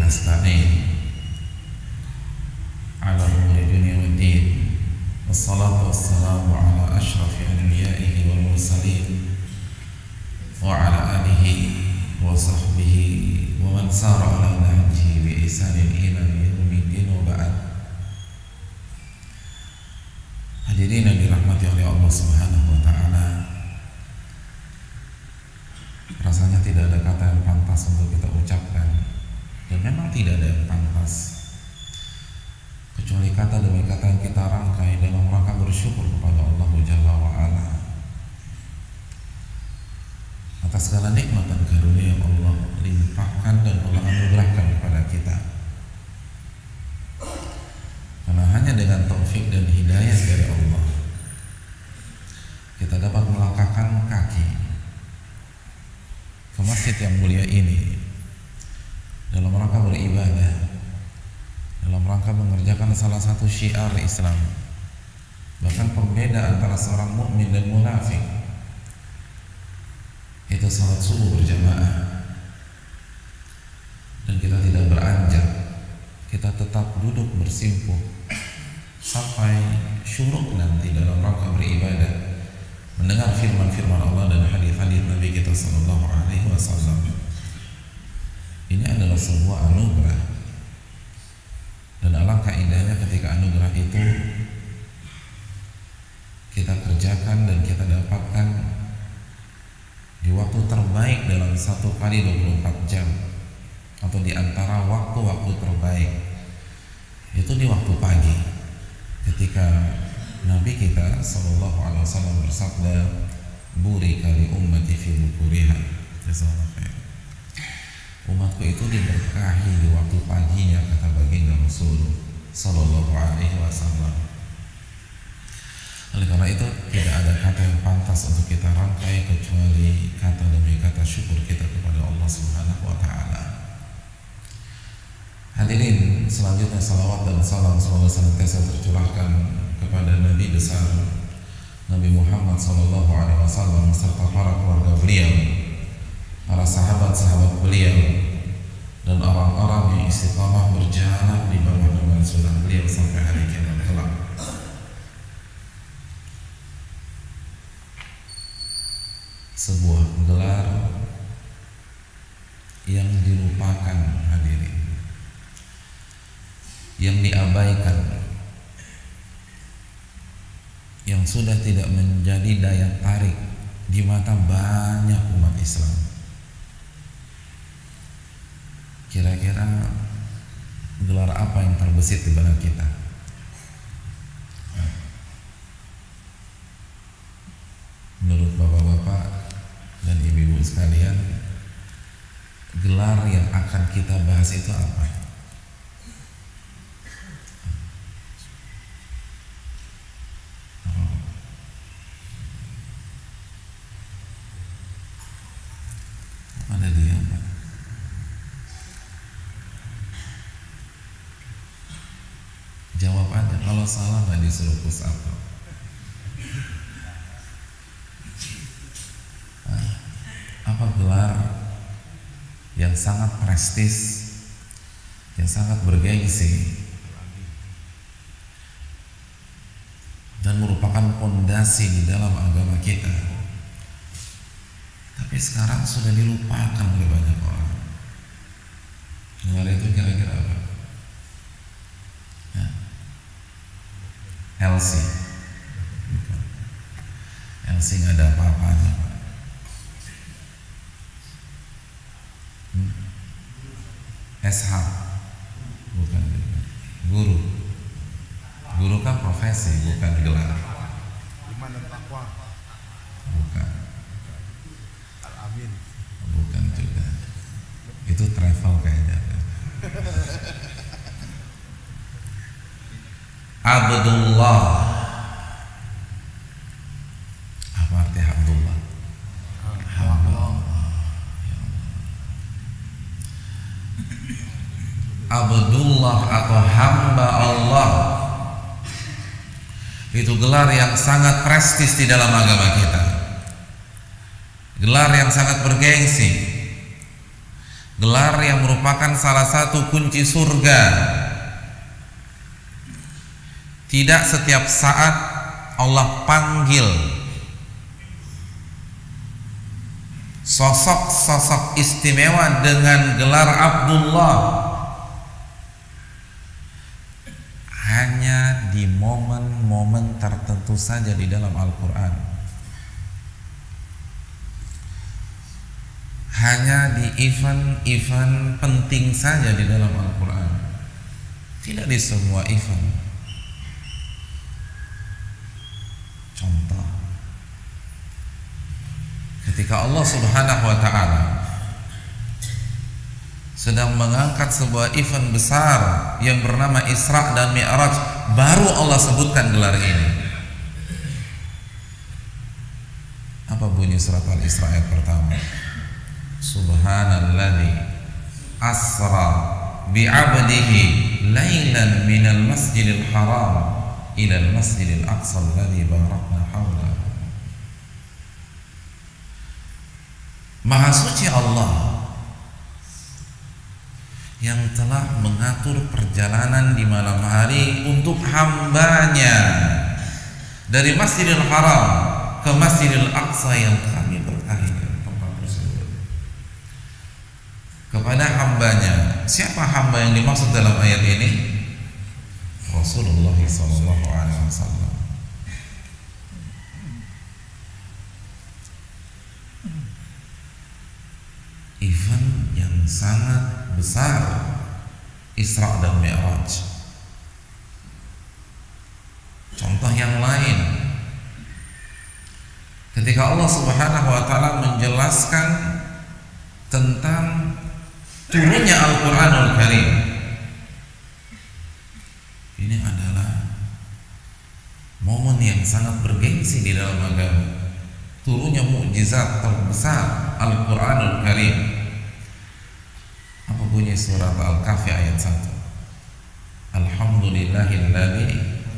nasta'in ala umuri dunya waddin wassalatu wassalamu ala ashrafi anbiya'ihi wal mursalin wa ala alihi wa sahbihi wa man sara ala nahjihi bi ihsanin ila yaumiddin wa ba'd. Hadirin yang dirahmati oleh Allah Subhanahu wa taala, rasanya tidak ada kata yang pantas untuk kita ucapkan, dan memang tidak ada yang pantas kecuali kata demi kata yang kita rangkai dalam rangka bersyukur kepada Allah Jalla wa Ala atas segala nikmat dan karunia yang Allah limpahkan dan Allah anugerahkan kepada kita. Karena hanya dengan taufik dan hidayah dari Allah kita dapat melangkahkan kaki ke masjid yang mulia ini dalam rangka beribadah, dalam rangka mengerjakan salah satu syiar Islam, bahkan pembeda antara seorang mukmin dan munafik, itu salat subuh berjamaah. Dan kita tidak beranjak, kita tetap duduk bersimpuh sampai syuruk nanti dalam rangka beribadah, mendengar firman-firman Allah dan hadis-hadis Nabi kita sallallahu alaihi wasallam. Ini adalah sebuah anugerah, dan alangkah indahnya ketika anugerah itu kita kerjakan dan kita dapatkan di waktu terbaik dalam 1 kali 24 jam, atau di antara waktu-waktu terbaik, itu di waktu pagi, ketika Nabi kita sallallahu alaihi wasallam bersabda, "Burika li ummati fi bukuriha." Umatku itu diberkahi di waktu paginya, kata baginda Rasul sallallahu alaihi wasallam. Oleh karena itu tidak ada kata yang pantas untuk kita rangkai kecuali kata demi kata syukur kita kepada Allah Subhanahu wa taala. Hadirin, selanjutnya salawat dan salam semoga senantiasa tercurahkan kepada Nabi besar Nabi Muhammad sallallahu alaihi wasallam serta para keluarga beliau, para sahabat-sahabat beliau, dan orang-orang yang istiqamah berjalan di bawah naungan sunnah beliau sampai hari kiamat kelak. Sebuah gelar yang dilupakan, hadirin, yang diabaikan, yang sudah tidak menjadi daya tarik di mata banyak umat Islam. Kira-kira gelar apa yang terbesit di benak kita? Menurut bapak-bapak dan ibu-ibu sekalian, gelar yang akan kita bahas itu apa? Mana dia, Pak? Jawab aja, kalau salah nggak disuruh push up. Apa gelar yang sangat prestis, yang sangat bergengsi, dan merupakan fondasi di dalam agama kita, tapi sekarang sudah dilupakan oleh banyak orang? Gelar itu kira-kira apa? LC. LC nggak ada apa-apanya, Pak. SH, bukan. Guru. Guru kan profesi, bukan gelar. Iman dan takwa. Bukan. Al-Amin. Bukan juga. Itu travel kayaknya. Abdullah. Apa arti Abdullah? Hamba Allah. Ya Allah. Abdullah atau hamba Allah itu gelar yang sangat prestis di dalam agama kita, gelar yang sangat bergengsi, gelar yang merupakan salah satu kunci surga. Tidak setiap saat Allah panggil sosok-sosok istimewa dengan gelar Abdullah. Hanya di momen-momen tertentu saja di dalam Al-Quran. Hanya di event-event penting saja di dalam Al-Quran. Tidak di semua event. Contoh, ketika Allah Subhanahu wa ta'ala sedang mengangkat sebuah event besar yang bernama Isra dan Mi'raj, baru Allah sebutkan gelar ini. Apa bunyi surat Al-Isra ayat pertama? Subhanalladzi asra bi'abdihi lailan minal masjidil haram ilal masjidil aqsa alladzi barakna hawla. Maha suci Allah yang telah mengatur perjalanan di malam hari untuk hambanya dari Masjidil Haram ke Masjidil Aqsa yang kami berkahi tempat tersebut. Kepada hambanya, siapa hamba yang dimaksud dalam ayat ini? Rasulullah SAW. Event yang sangat besar, Isra dan Mi'raj. Contoh yang lain, ketika Allah Subhanahu wa ta'ala menjelaskan tentang turunnya Al-Quranul Karim, ini adalah momen yang sangat bergengsi di dalam agama. Turunnya mukjizat terbesar Al-Quranul Karim. Apa bunyi surat Al-Kahfi ayat 1? Alhamdulillahilladzi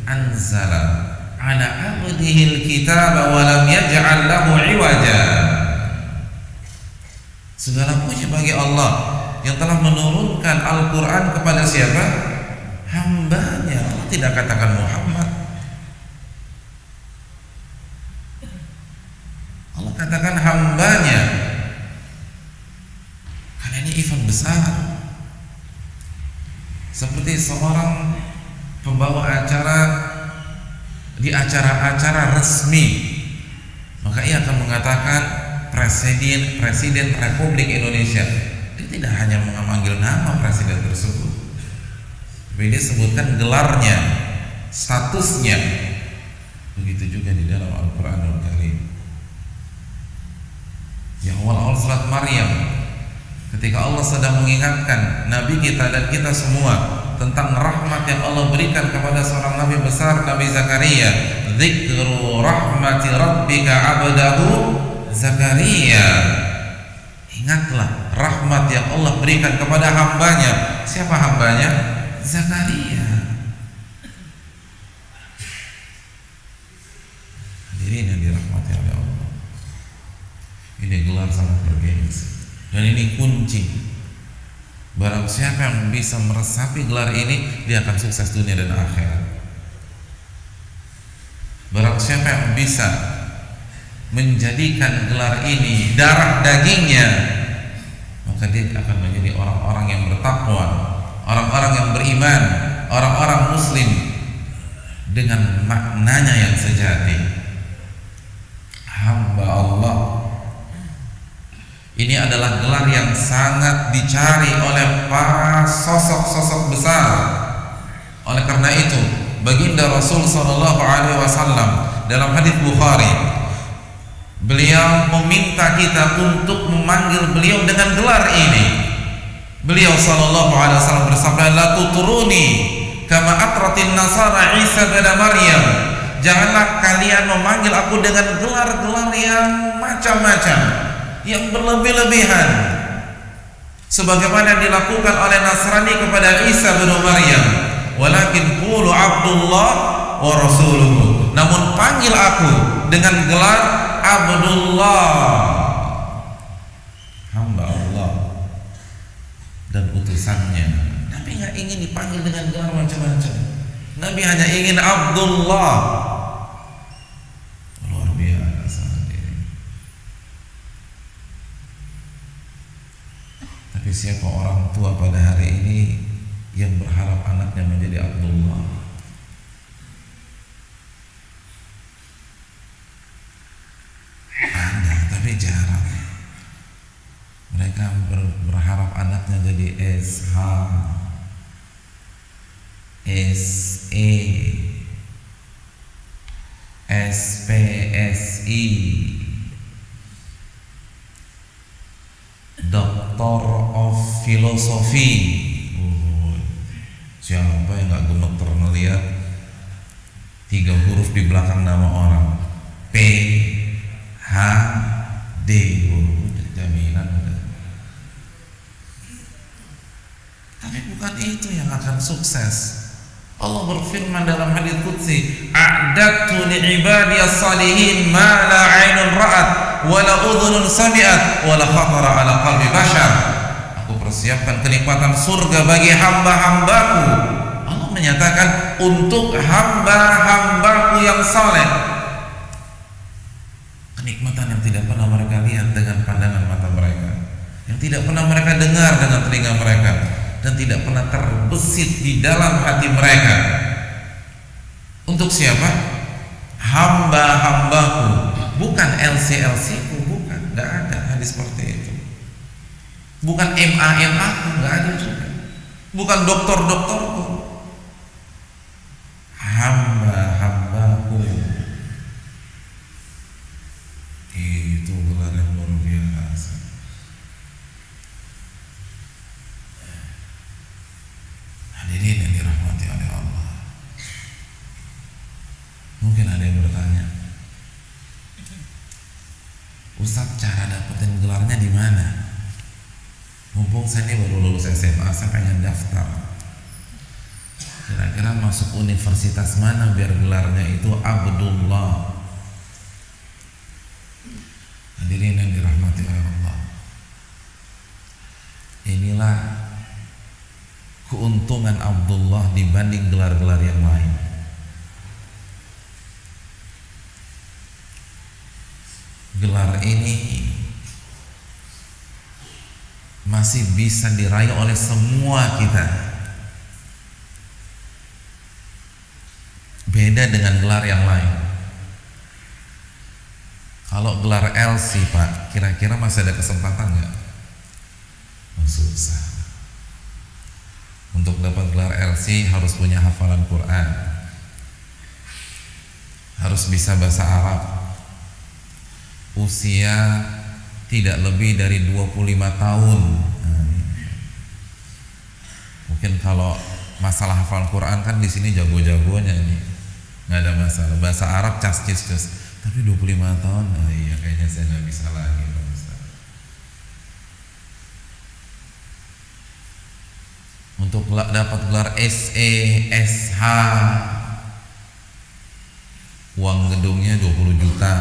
anzala ala abdihil kitaba wa lam yaj'al lahu iwaja. Segala puji bagi Allah yang telah menurunkan Al-Quran kepada siapa? Hambanya. Allah tidak katakan Muhammad. Allah katakan hambanya. Karena ini event besar. Seperti seorang pembawa acara di acara-acara resmi, maka ia akan mengatakan Presiden Republik Indonesia. Dia tidak hanya memanggil nama presiden tersebut, tapi dia sebutkan gelarnya, statusnya. Begitu juga di dalam Al-Quranul Karim. Yang awal-awal surat Maryam, ketika Allah sedang mengingatkan Nabi kita dan kita semua tentang rahmat yang Allah berikan kepada seorang Nabi besar, Nabi Zakaria. Dzikru rahmati rabbika abdahu Zakaria. Ingatlah rahmat yang Allah berikan kepada hambanya. Siapa hambanya? Zakaria. Hadirin yang dirahmati oleh Allah, ini gelar sangat bergengsi dan ini kunci. Barang siapa yang bisa meresapi gelar ini, dia akan sukses dunia dan akhirat. Barang siapa yang bisa menjadikan gelar ini darah dagingnya, maka dia akan menjadi orang-orang yang bertakwa, orang-orang yang beriman, orang-orang muslim dengan maknanya yang sejati. Hamba Allah. Ini adalah gelar yang sangat dicari oleh para sosok-sosok besar. Oleh karena itu, baginda Rasul SAW dalam hadis Bukhari, beliau meminta kita untuk memanggil beliau dengan gelar ini. Beliau SAW bersabda, la tuturuni kama atratin nasara Isa bin Maryam. Janganlah kalian memanggil aku dengan gelar-gelar yang macam-macam, yang berlebih-lebihan, sebagaimana yang dilakukan oleh Nasrani kepada Isa bin Maryam. Walakin qulu Abdullah wa rasuluhu. Namun panggil aku dengan gelar Abdullah, hamba Allah, dan utusannya. Nabi nggak ingin dipanggil dengan gelar macam-macam. Nabi hanya ingin Abdullah. Luar biasa. Tapi siapa orang tua pada hari ini yang berharap anaknya menjadi Abdullah? Ada, tapi jarang. Mereka berharap anaknya jadi SH, SE, SPSI, Doctor of Philosophy. Siapa yang gak gemeter ngeliat 3 huruf di belakang nama orang? PhD. Jaminan udah. Tapi bukan itu yang akan sukses. Allah berfirman dalam hadits qudsi, "A'dadtu li'ibadiyas salihin ma la 'ainun ra'at wa la udhunun sami'at wa la khatara 'ala qalbi bashar." Aku persiapkan kenikmatan surga bagi hamba-hambaku. Allah menyatakan untuk hamba-hambaku yang saleh. Kenikmatan yang tidak pernah mereka lihat dengan pandangan mata mereka, yang tidak pernah mereka dengar dengan telinga mereka, dan tidak pernah terbesit di dalam hati mereka. Untuk siapa? Hamba-hambaku, bukan LC-ku, bukan, nggak ada hadis seperti itu. Bukan MA-ku, nggak ada juga. Bukan dokter-dokterku. Hamba-hambaku. Itu gelar yang luar biasa. Hadirin yang dirahmati oleh Allah. Mungkin ada yang bertanya, Ustaz, cara dapetin gelarnya di mana? Mumpung saya ini baru lulus SMA, saya pengen daftar. Kira-kira masuk universitas mana biar gelarnya itu Abdullah? Hadirin yang dirahmati oleh Allah. Inilah keuntungan Abdullah dibanding gelar-gelar yang lain. Gelar ini masih bisa diraih oleh semua kita. Beda dengan gelar yang lain. Kalau gelar LC, Pak, kira-kira masih ada kesempatan nggak? Susah. Untuk dapat gelar LC harus punya hafalan Quran, harus bisa bahasa Arab, usia tidak lebih dari 25 tahun. Mungkin kalau masalah hafalan Quran kan di sini jago-jagonya ini, nggak ada masalah. Bahasa Arab cas-cis-cus. Tapi 25 tahun, iya kayaknya saya nggak bisa lagi, Pak Ustaz. Untuk dapat gelar SE, SH, uang gedungnya 20 juta,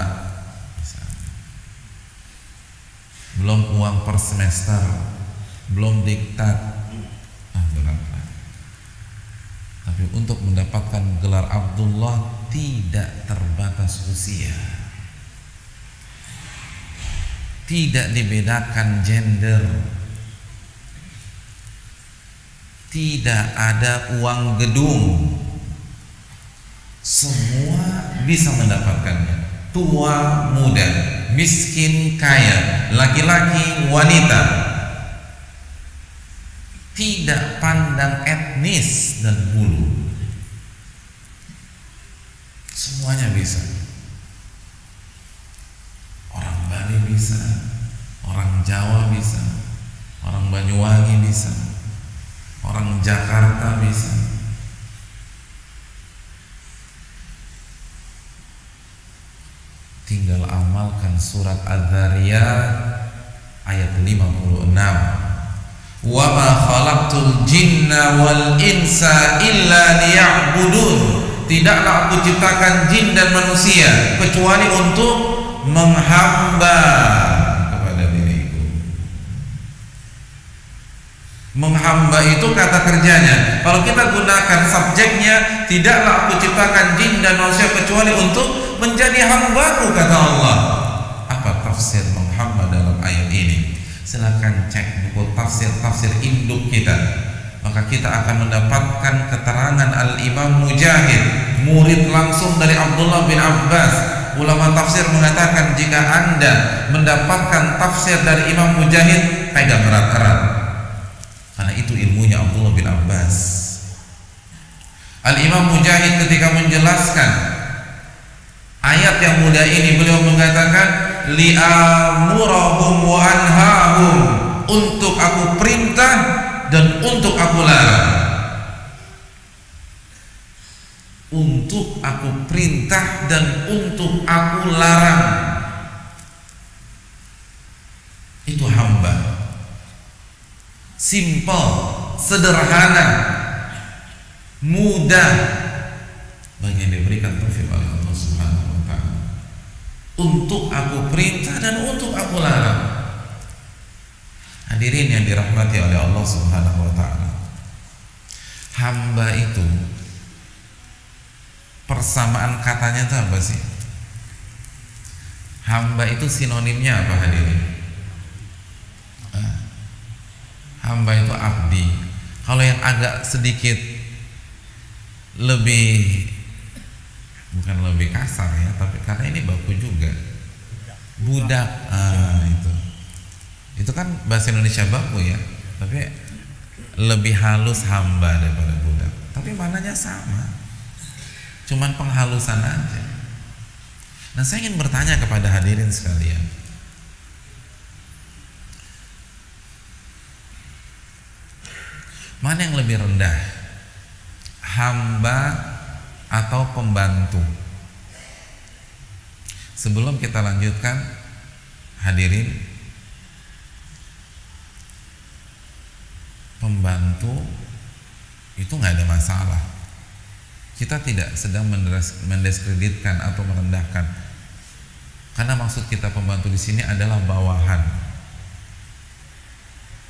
belum uang per semester, belum diktat, berat. Tapi untuk mendapatkan gelar Abdullah tidak terbatas usia, tidak dibedakan gender, tidak ada uang gedung, semua bisa mendapatkannya. Tua, muda, miskin, kaya, laki-laki, wanita, tidak pandang etnis dan bulu, semuanya bisa. Orang Bali bisa, orang Jawa bisa, orang Banyuwangi bisa, orang Jakarta bisa. Tinggal amalkan surat Adz-Dzariyat ayat 56. Wa ma khalaqtul jinna wal insa illa liya'budun. Tidaklah aku ciptakan jin dan manusia kecuali untuk menghamba kepada diriku. Menghamba itu kata kerjanya. Kalau kita gunakan subjeknya, tidaklah aku ciptakan jin dan manusia kecuali untuk menjadi hambaku, kata Allah. Apa tafsir menghamba dalam ayat ini? Silakan cek buku tafsir induk kita, maka kita akan mendapatkan keterangan Al-Imam Mujahid, murid langsung dari Abdullah bin Abbas. Ulama tafsir mengatakan jika Anda mendapatkan tafsir dari Imam Mujahid, pegang erat-erat, karena itu ilmunya Abdullah bin Abbas. Al-Imam Mujahid ketika menjelaskan ayat yang mulia ini, beliau mengatakan li'amurahum wa anhahum, untuk aku perintah dan untuk aku larang. Untuk aku perintah dan untuk aku larang. Itu hamba. Simple, sederhana, mudah, bagi yang diberikan taufik oleh Allah Subhanahu wa ta'ala. Untuk aku perintah dan untuk aku larang. Hadirin yang dirahmati oleh Allah Subhanahu wa ta'ala, hamba itu persamaan katanya itu apa sih? Hamba itu sinonimnya apa, hadirin? Hamba itu abdi. Kalau yang agak sedikit lebih, bukan lebih kasar ya, tapi karena ini baku juga, budak. Itu kan bahasa Indonesia baku ya, tapi lebih halus hamba daripada budak. Tapi maknanya sama, cuman penghalusan aja. Nah, saya ingin bertanya kepada hadirin sekalian, mana yang lebih rendah, hamba atau pembantu? Sebelum kita lanjutkan, hadirin, pembantu itu nggak ada masalah. Kita tidak sedang mendiskreditkan atau merendahkan, karena maksud kita pembantu di sini adalah bawahan.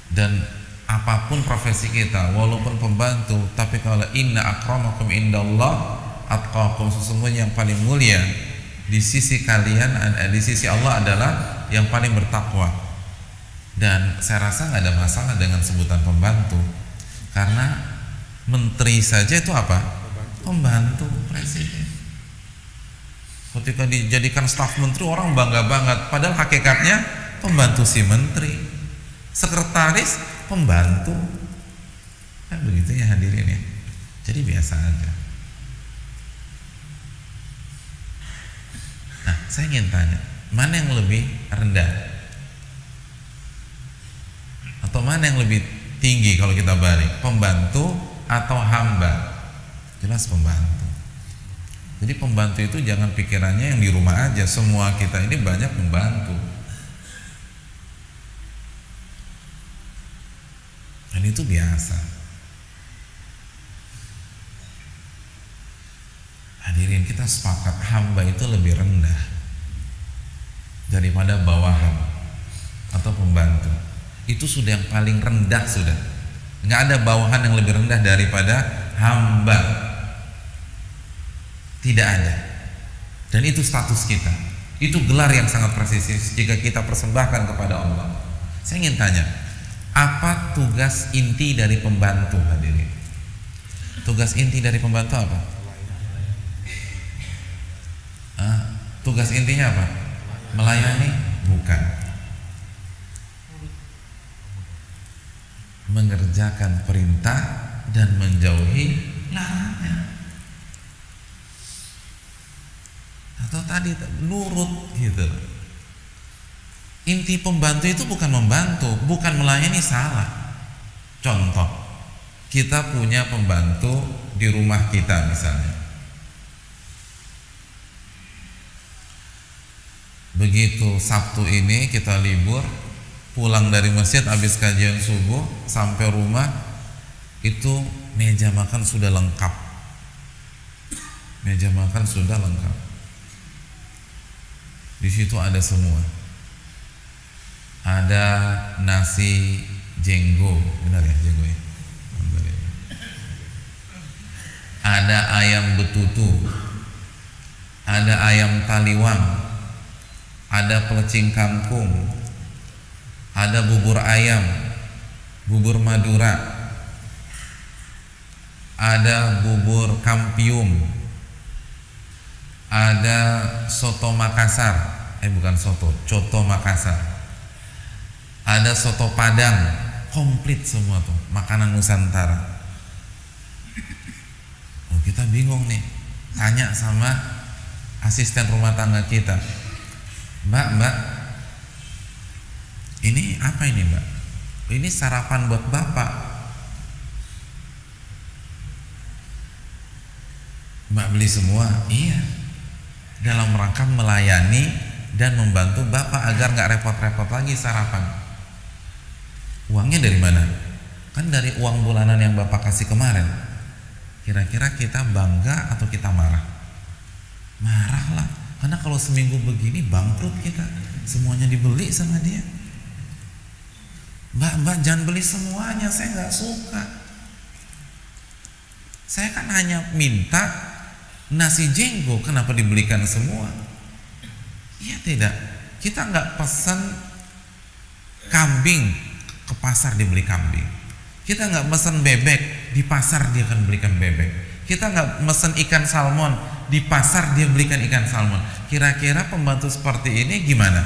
Dan apapun profesi kita, walaupun pembantu, tapi kalau inna akramakum indallah atqakum, sesungguhnya yang paling mulia di sisi kalian, di sisi Allah adalah yang paling bertakwa. Dan saya rasa nggak ada masalah dengan sebutan pembantu, karena menteri saja itu apa? Pembantu presiden. Ketika dijadikan staf menteri, orang bangga banget, padahal hakikatnya pembantu si menteri. Sekretaris pembantu, kan begitu ya hadirin ya. Jadi biasa aja. Nah, saya ingin tanya, mana yang lebih rendah atau mana yang lebih tinggi kalau kita balik, pembantu atau hamba? Jelas pembantu. Jadi pembantu itu jangan pikirannya yang di rumah aja, semua kita ini banyak membantu. Dan itu biasa. Hadirin, kita sepakat hamba itu lebih rendah daripada bawahan atau pembantu. Itu sudah yang paling rendah sudah. Nggak ada bawahan yang lebih rendah daripada hamba. Tidak ada. Dan itu status kita. Itu gelar yang sangat prestis jika kita persembahkan kepada Allah. Saya ingin tanya, apa tugas inti dari pembantu, hadirin? Tugas inti dari pembantu apa? Tugas intinya apa? Melayani? Bukan. Mengerjakan perintah dan menjauhi larangan. Atau tadi nurut gitu. Inti pembantu itu bukan membantu, bukan melayani, salah. Contoh, kita punya pembantu di rumah kita misalnya. Begitu Sabtu ini kita libur, pulang dari masjid habis kajian subuh, sampai rumah itu meja makan sudah lengkap. Meja makan sudah lengkap. Di situ ada semua. Ada nasi jenggo, benar ya jenggo ya? Ada ayam betutu, ada ayam taliwang, ada pelecing kangkung, ada bubur ayam, bubur Madura, ada bubur kampium, ada soto Makassar, bukan soto, coto Makassar, ada soto Padang, komplit semua tuh makanan Nusantara. Oh, kita bingung nih, tanya sama asisten rumah tangga kita, Mbak, ini apa ini Mbak? Ini sarapan buat Bapak. Mbak beli semua? Iya, dalam rangka melayani dan membantu Bapak agar nggak repot-repot lagi sarapan. Uangnya dari mana? Kan dari uang bulanan yang Bapak kasih kemarin. Kira-kira kita bangga atau kita marah? Marah lah, karena kalau seminggu begini bangkrut kita, semuanya dibeli sama dia. Mbak jangan beli semuanya, saya nggak suka. Saya kan hanya minta nasi jenggo, kenapa dibelikan semua? Iya tidak, kita nggak pesan kambing ke pasar dibeli kambing. Kita nggak pesan bebek, di pasar dia akan belikan bebek. Kita nggak pesan ikan salmon, di pasar dia belikan ikan salmon. Kira-kira pembantu seperti ini gimana?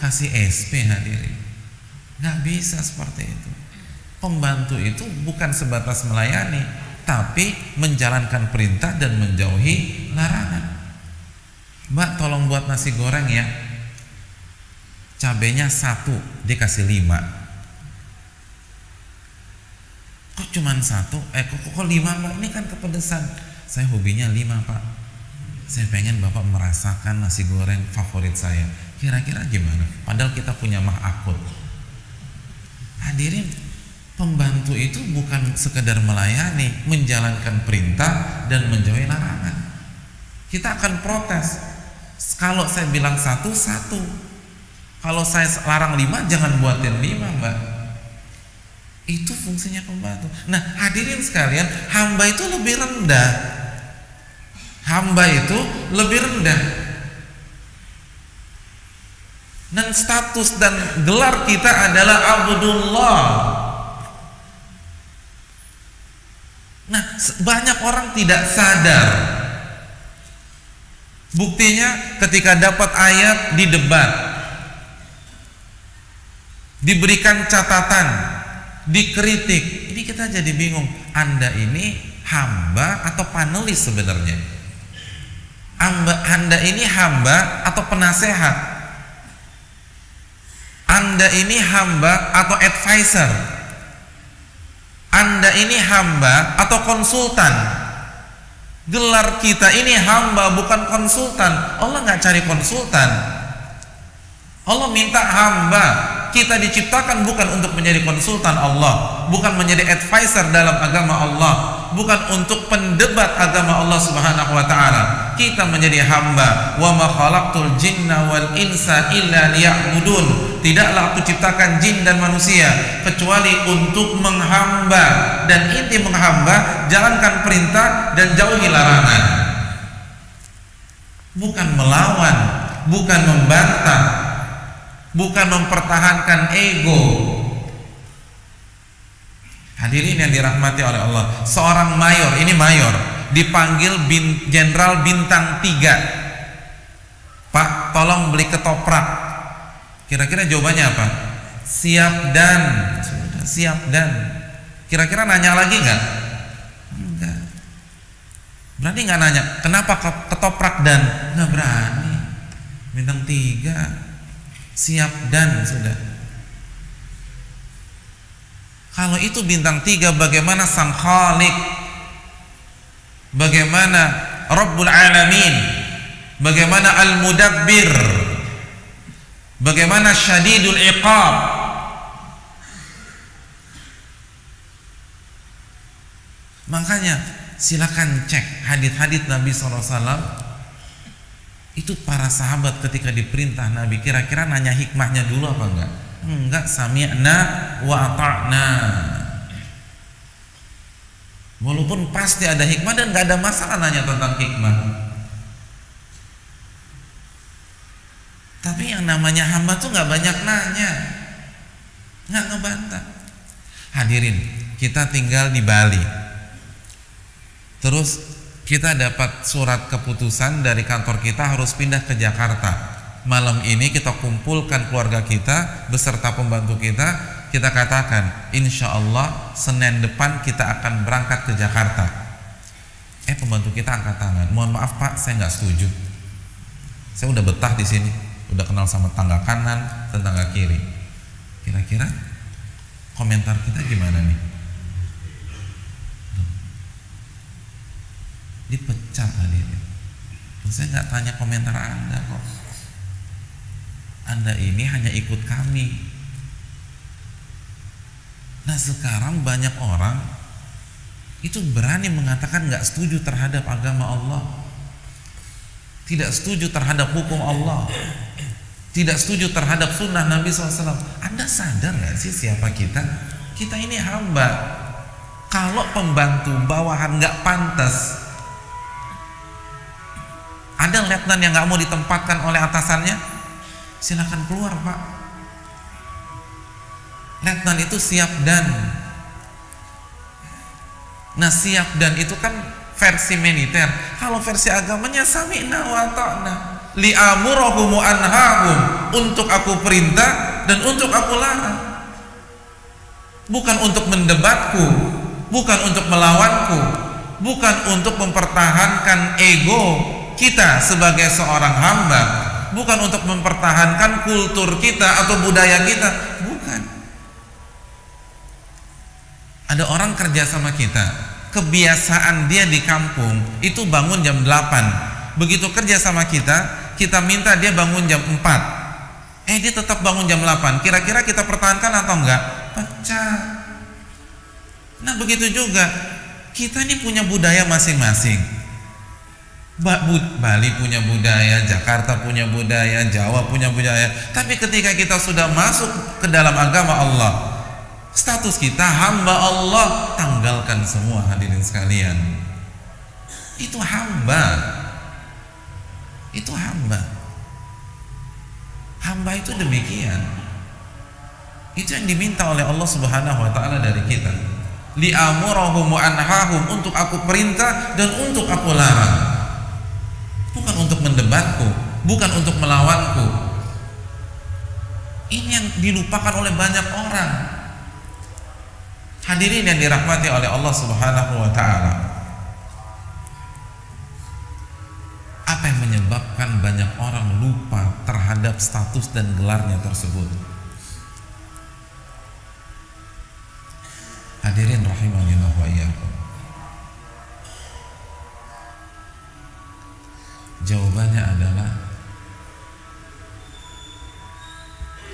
Kasih SP hadirin. Nggak bisa seperti itu. Pembantu itu bukan sebatas melayani, tapi menjalankan perintah dan menjauhi larangan. Mbak tolong buat nasi goreng ya, cabenya 1, dia kasih 5. Kok cuman 1? Kok 5 Mbak? Ini kan kepedesan. Saya hobinya 5 Pak. Saya pengen Bapak merasakan nasi goreng favorit saya. Kira-kira gimana? Padahal kita punya mah akut. Hadirin, pembantu itu bukan sekedar melayani, menjalankan perintah dan menjauhi larangan. Kita akan protes. Kalau saya bilang 1, 1. Kalau saya larang 5, jangan buatin 5 Mbak. Itu fungsinya pembantu. Nah hadirin sekalian, hamba itu lebih rendah. Hamba itu lebih rendah. Dan status dan gelar kita adalah Abdullah. Nah banyak orang tidak sadar. Buktinya ketika dapat ayat di debat, diberikan catatan, dikritik, ini kita jadi bingung. Anda ini hamba atau panelis sebenarnya? Anda ini hamba atau penasehat? Anda ini hamba atau advisor? Anda ini hamba atau konsultan? Gelar kita ini hamba bukan konsultan. Allah nggak cari konsultan. Allah minta hamba. Kita diciptakan bukan untuk menjadi konsultan Allah, bukan menjadi advisor dalam agama Allah, bukan untuk pendebat agama Allah Subhanahu wa taala. Kita menjadi hamba. Wa ma khalaqtul jinna wal insa illa liya'budun. Tidaklah aku ciptakan jin dan manusia kecuali untuk menghamba, dan inti menghamba jalankan perintah dan jauhi larangan. Bukan melawan, bukan membantah, bukan mempertahankan ego. Hadirin yang dirahmati oleh Allah, seorang mayor, ini mayor, dipanggil jenderal bintang 3. Pak, tolong beli ketoprak. Kira-kira jawabannya apa? Siap dan. Sudah, siap dan. Kira-kira nanya lagi nggak? Enggak. Berani nggak nanya? Kenapa ketoprak dan? Nggak berani. Bintang 3. Siap dan sudah. Kalau itu bintang 3, bagaimana sang Khalik? Bagaimana Rabbul Alamin? Bagaimana Al-Mudabbir? Bagaimana Syadidul Iqab? Makanya silakan cek hadits-hadits Nabi SAW. Itu para sahabat ketika diperintah Nabi, kira-kira nanya hikmahnya dulu apa enggak? Enggak, sami'na wa ata'na. Walaupun pasti ada hikmah dan nggak ada masalah nanya tentang hikmah. Tapi yang namanya hamba tuh nggak banyak nanya, nggak ngebantah. Hadirin, kita tinggal di Bali. Terus kita dapat surat keputusan dari kantor kita harus pindah ke Jakarta. Malam ini kita kumpulkan keluarga kita beserta pembantu kita. Kita katakan, insya Allah Senin depan kita akan berangkat ke Jakarta. Pembantu kita angkat tangan, mohon maaf Pak, saya nggak setuju. Saya udah betah di sini, udah kenal sama tangga kanan, tetangga kiri. Kira-kira komentar kita gimana nih? Dipecat tadi. Saya nggak tanya komentar Anda kok. Anda ini hanya ikut kami. Nah sekarang banyak orang itu berani mengatakan nggak setuju terhadap agama Allah, tidak setuju terhadap hukum Allah, tidak setuju terhadap sunnah Nabi SAW. Anda sadar nggak sih siapa kita? Kita ini hamba. Kalau pembantu bawahan nggak pantas, ada letnan yang nggak mau ditempatkan oleh atasannya, silakan keluar Pak. Letnan itu siap dan. Nah siap dan itu kan versi militer. Kalau versi agamanya sami'na wa ta'na. Li'amurahumu anhahum, untuk aku perintah dan untuk aku larang. Bukan untuk mendebatku, bukan untuk melawanku, bukan untuk mempertahankan ego kita sebagai seorang hamba, bukan untuk mempertahankan kultur kita atau budaya kita, bukan. Ada orang kerja sama kita, kebiasaan dia di kampung itu bangun jam 8. Begitu kerja sama kita, kita minta dia bangun jam 4. Dia tetap bangun jam 8. Kira-kira kita pertahankan atau enggak? Pecah. Nah begitu juga, kita ini punya budaya masing-masing. Bali punya budaya, Jakarta punya budaya, Jawa punya budaya. Tapi ketika kita sudah masuk ke dalam agama Allah, status kita hamba Allah, tanggalkan semua hadirin sekalian. Itu hamba. Itu hamba. Hamba itu demikian. Itu yang diminta oleh Allah Subhanahu wa taala dari kita. Li'amurahum wa anhahum, untuk aku perintah dan untuk aku larang. Bukan untuk mendebatku, bukan untuk melawanku. Ini yang dilupakan oleh banyak orang. Hadirin yang dirahmati oleh Allah Subhanahu wa taala. Apa yang menyebabkan banyak orang lupa terhadap status dan gelarnya tersebut? Hadirin rahimanillah wa iyyakum. Jawabannya adalah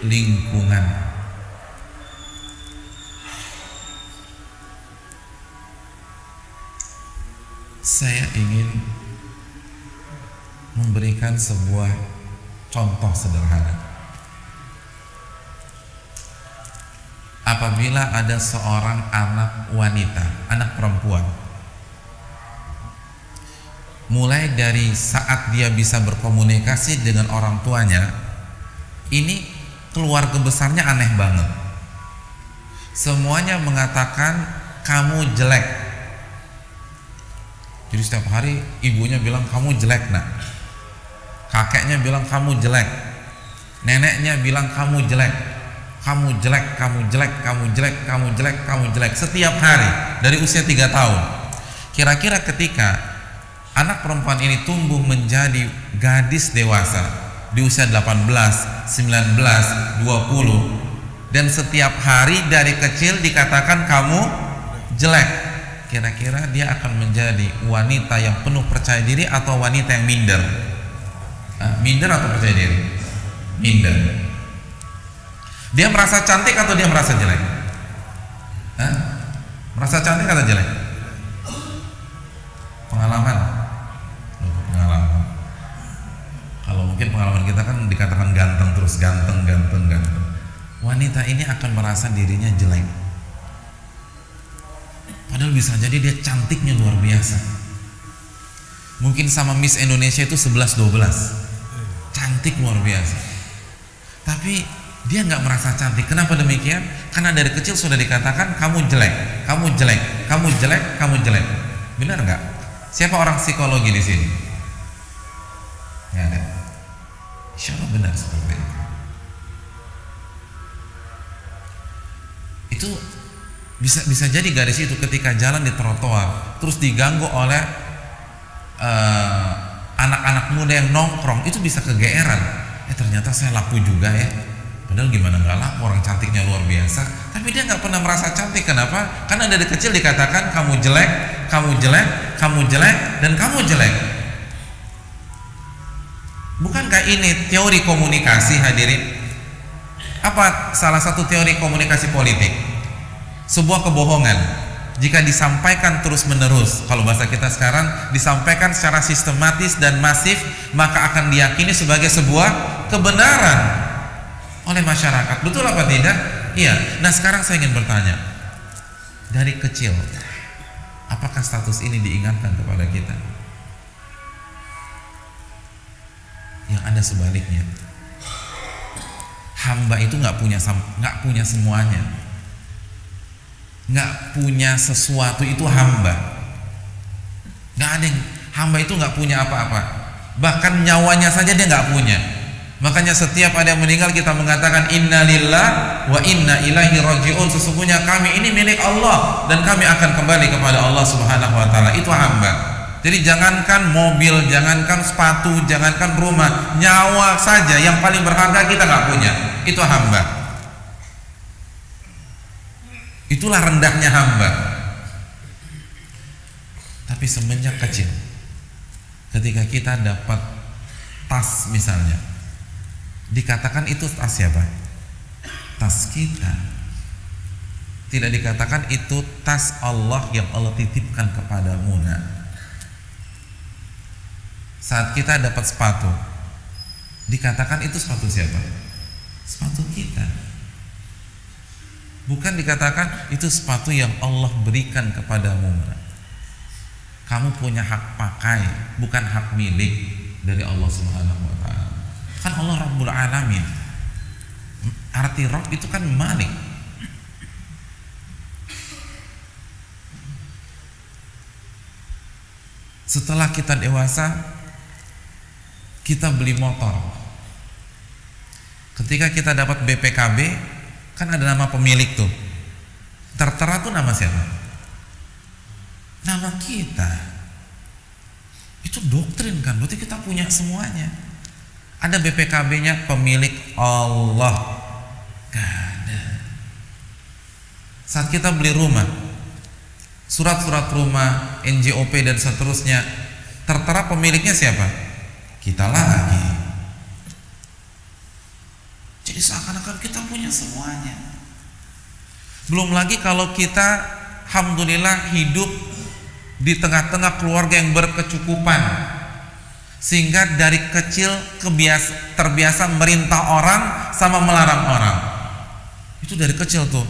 lingkungan. Saya ingin memberikan sebuah contoh sederhana. Apabila ada seorang anak wanita, anak perempuan, mulai dari saat dia bisa berkomunikasi dengan orang tuanya, ini keluarga besarnya aneh banget. Semuanya mengatakan kamu jelek. Jadi setiap hari ibunya bilang kamu jelek nak, kakeknya bilang kamu jelek, neneknya bilang kamu jelek, kamu jelek, kamu jelek, kamu jelek, kamu jelek, kamu jelek, setiap hari dari usia 3 tahun. Kira-kira ketika anak perempuan ini tumbuh menjadi gadis dewasa di usia 18, 19, 20, dan setiap hari dari kecil dikatakan kamu jelek, kira-kira dia akan menjadi wanita yang penuh percaya diri atau wanita yang minder? Minder atau percaya diri? Minder. Dia merasa cantik atau dia merasa jelek? Merasa cantik atau jelek? Pengalaman. Kalau mungkin pengalaman kita kan dikatakan ganteng terus, ganteng. wanita ini akan merasa dirinya jelek. Padahal bisa jadi dia cantiknya luar biasa. Mungkin sama Miss Indonesia itu 11-12, cantik luar biasa. Tapi dia nggak merasa cantik. Kenapa demikian? Karena dari kecil sudah dikatakan kamu jelek, kamu jelek, kamu jelek, kamu jelek. Benar nggak? Siapa orang psikologi di sini? Nggak ada. Insya Allah benar seperti itu. Itu bisa jadi garis itu ketika jalan di trotoar terus diganggu oleh anak-anak muda yang nongkrong, itu bisa kegeeran. Ternyata saya laku juga ya. Padahal gimana nggak laku, orang cantiknya luar biasa. Tapi dia nggak pernah merasa cantik. Kenapa? Karena dari kecil dikatakan kamu jelek, kamu jelek, kamu jelek, dan kamu jelek. Bukankah ini teori komunikasi, hadirin? Apa salah satu teori komunikasi politik? Sebuah kebohongan jika disampaikan terus-menerus, kalau bahasa kita sekarang, disampaikan secara sistematis dan masif, maka akan diyakini sebagai sebuah kebenaran oleh masyarakat. Betul apa tidak? Iya. Nah, sekarang saya ingin bertanya, dari kecil apakah status ini diingatkan kepada kita? Yang ada sebaliknya. Hamba itu nggak punya semuanya, nggak punya sesuatu, itu hamba. Nggak ada yang, hamba itu nggak punya apa-apa, bahkan nyawanya saja dia nggak punya. Makanya setiap ada yang meninggal kita mengatakan innalillah wa inna ilaihi rajiun. Sesungguhnya kami ini milik Allah dan kami akan kembali kepada Allah Subhanahu wa taala. Itu hamba. Jadi jangankan mobil, jangankan sepatu, jangankan rumah, nyawa saja yang paling berharga kita nggak punya. Itu hamba. Itulah rendahnya hamba. Tapi semenjak kecil, ketika kita dapat tas misalnya, dikatakan itu tas siapa? Tas kita. Tidak dikatakan itu tas Allah yang Allah titipkan kepadamu. Saat kita dapat sepatu, dikatakan itu sepatu siapa? Sepatu kita. Bukan dikatakan itu sepatu yang Allah berikan kepadamu. Kamu punya hak pakai, bukan hak milik dari Allah Subhanahu wa taala. Kan Allah Rabbul Alamin. Arti Rabb itu kan malik. Setelah kita dewasa, kita beli motor. Ketika kita dapat BPKB, kan ada nama pemilik tuh. Tertera tuh nama siapa? Nama kita. Itu doktrin kan, berarti kita punya semuanya. Ada BPKB-nya pemilik Allah. Gak ada. Saat kita beli rumah, surat-surat rumah, NJOP dan seterusnya, tertera pemiliknya siapa? Kita lagi. Jadi seakan-akan kita punya semuanya. Belum lagi kalau kita alhamdulillah hidup di tengah-tengah keluarga yang berkecukupan, sehingga dari kecil terbiasa merintah orang sama melarang orang. Itu dari kecil tuh,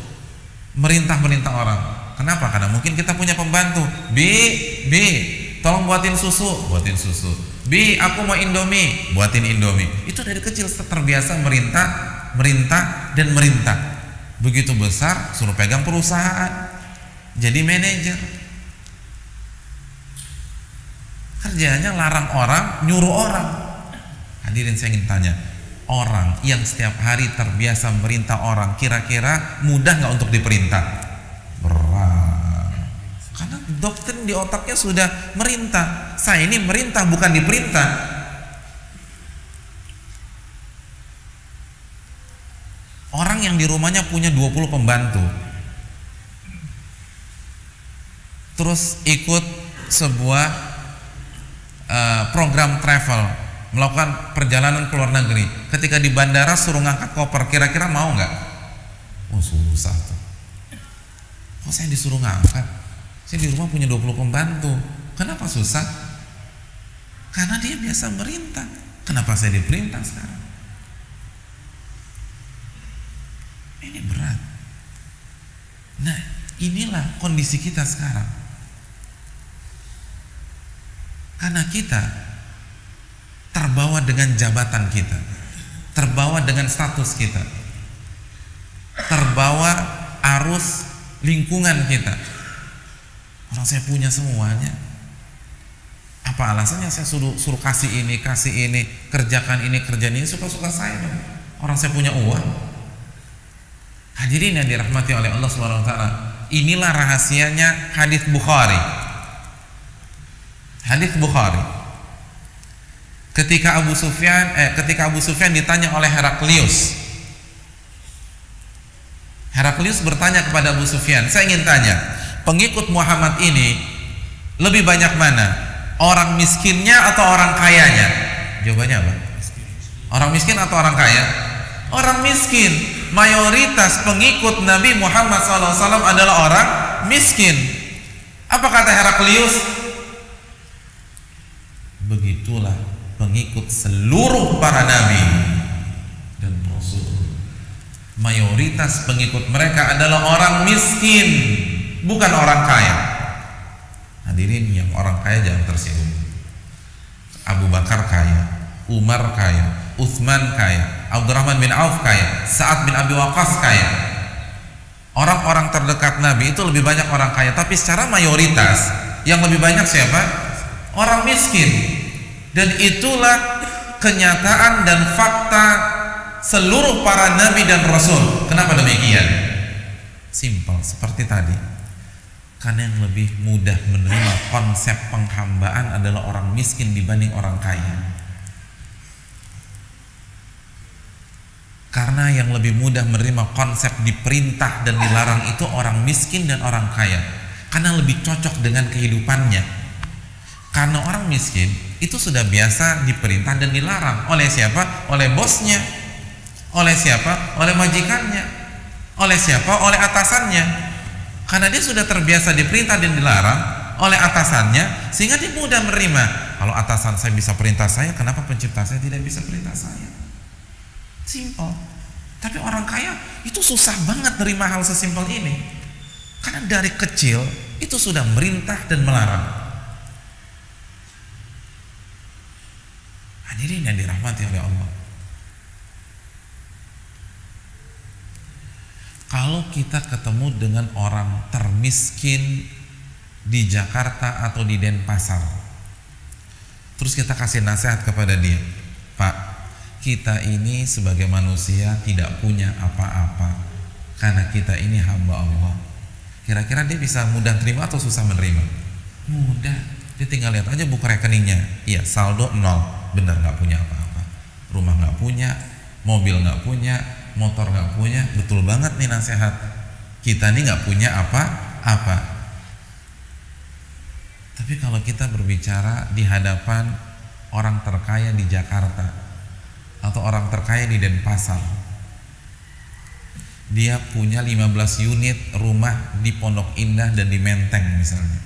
merintah orang. Kenapa? Karena mungkin kita punya pembantu. Bi, tolong buatin susu. Bi, aku mau Indomie, buatin Indomie. Itu dari kecil terbiasa merintah. Begitu besar suruh pegang perusahaan, jadi manajer. Kerjanya larang orang, nyuruh orang. Hadirin, saya ingin tanya, orang yang setiap hari terbiasa merintah orang, kira-kira mudah nggak untuk diperintah? Berat. Karena doktrin di otaknya sudah merintah. Saya ini merintah, bukan diperintah. Orang yang di rumahnya punya 20 pembantu, terus ikut sebuah program travel, melakukan perjalanan ke luar negeri. Ketika di bandara suruh ngangkat koper, kira-kira mau nggak? Oh, susah tuh. Kok saya disuruh ngangkat? Saya di rumah punya 20 pembantu. Kenapa susah? Karena dia biasa merintah. Kenapa saya diperintah sekarang? Ini berat. Nah, inilah kondisi kita sekarang. Karena kita terbawa dengan jabatan kita, terbawa dengan status kita, terbawa arus lingkungan kita. Orang saya punya semuanya. Apa alasannya saya suruh kasih ini, kerjakan ini, kerjaan ini, suka-suka saya dong. Orang saya punya uang. Hadirin yang dirahmati oleh Allah Subhanahu wa taala. Inilah rahasianya hadis Bukhari. Hadis Bukhari. Ketika Abu Sufyan ditanya oleh Heraklius. Heraklius bertanya kepada Abu Sufyan, "Saya ingin tanya, pengikut Muhammad ini lebih banyak mana? Orang miskinnya atau orang kayanya?" Jawabannya apa? Orang miskin atau orang kaya? Orang miskin. Mayoritas pengikut Nabi Muhammad SAW adalah orang miskin. Apa kata Heraklius? Begitulah pengikut seluruh para nabi dan rasul. Mayoritas pengikut mereka adalah orang miskin, bukan orang kaya. Hadirin, yang orang kaya jangan tersinggung. Abu Bakar kaya, Umar kaya, Utsman kaya, Abdurrahman bin Auf kaya, Sa'ad bin Abi Waqqas kaya. Orang-orang terdekat Nabi itu lebih banyak orang kaya, tapi secara mayoritas yang lebih banyak siapa? Orang miskin. Dan itulah kenyataan dan fakta seluruh para nabi dan rasul. Kenapa demikian? Simpel seperti tadi. Karena yang lebih mudah menerima konsep penghambaan adalah orang miskin dibanding orang kaya. Karena yang lebih mudah menerima konsep diperintah dan dilarang itu orang miskin dan orang kaya. Karena lebih cocok dengan kehidupannya. Karena orang miskin itu sudah biasa diperintah dan dilarang. Oleh siapa? Oleh bosnya. Oleh siapa? Oleh majikannya. Oleh siapa? Oleh atasannya. Karena dia sudah terbiasa diperintah dan dilarang oleh atasannya, sehingga dia mudah menerima. Kalau atasan saya bisa perintah saya, kenapa pencipta saya tidak bisa perintah saya? Simpel. Tapi orang kaya itu susah banget nerima hal sesimpel ini. Karena dari kecil itu sudah merintah dan melarang. Hadirin yang dirahmati oleh Allah. Kalau kita ketemu dengan orang termiskin di Jakarta atau di Denpasar, terus kita kasih nasihat kepada dia, "Pak, kita ini sebagai manusia tidak punya apa-apa karena kita ini hamba Allah." Kira-kira dia bisa mudah terima atau susah menerima? Mudah. Dia tinggal lihat aja buku rekeningnya. Iya, saldo 0. Benar, nggak punya apa-apa. Rumah nggak punya, mobil nggak punya, motor nggak punya. Betul banget nih nasihat. Kita nih nggak punya apa-apa. Tapi kalau kita berbicara di hadapan orang terkaya di Jakarta atau orang terkaya di Denpasar, dia punya 15 unit rumah di Pondok Indah dan di Menteng misalnya.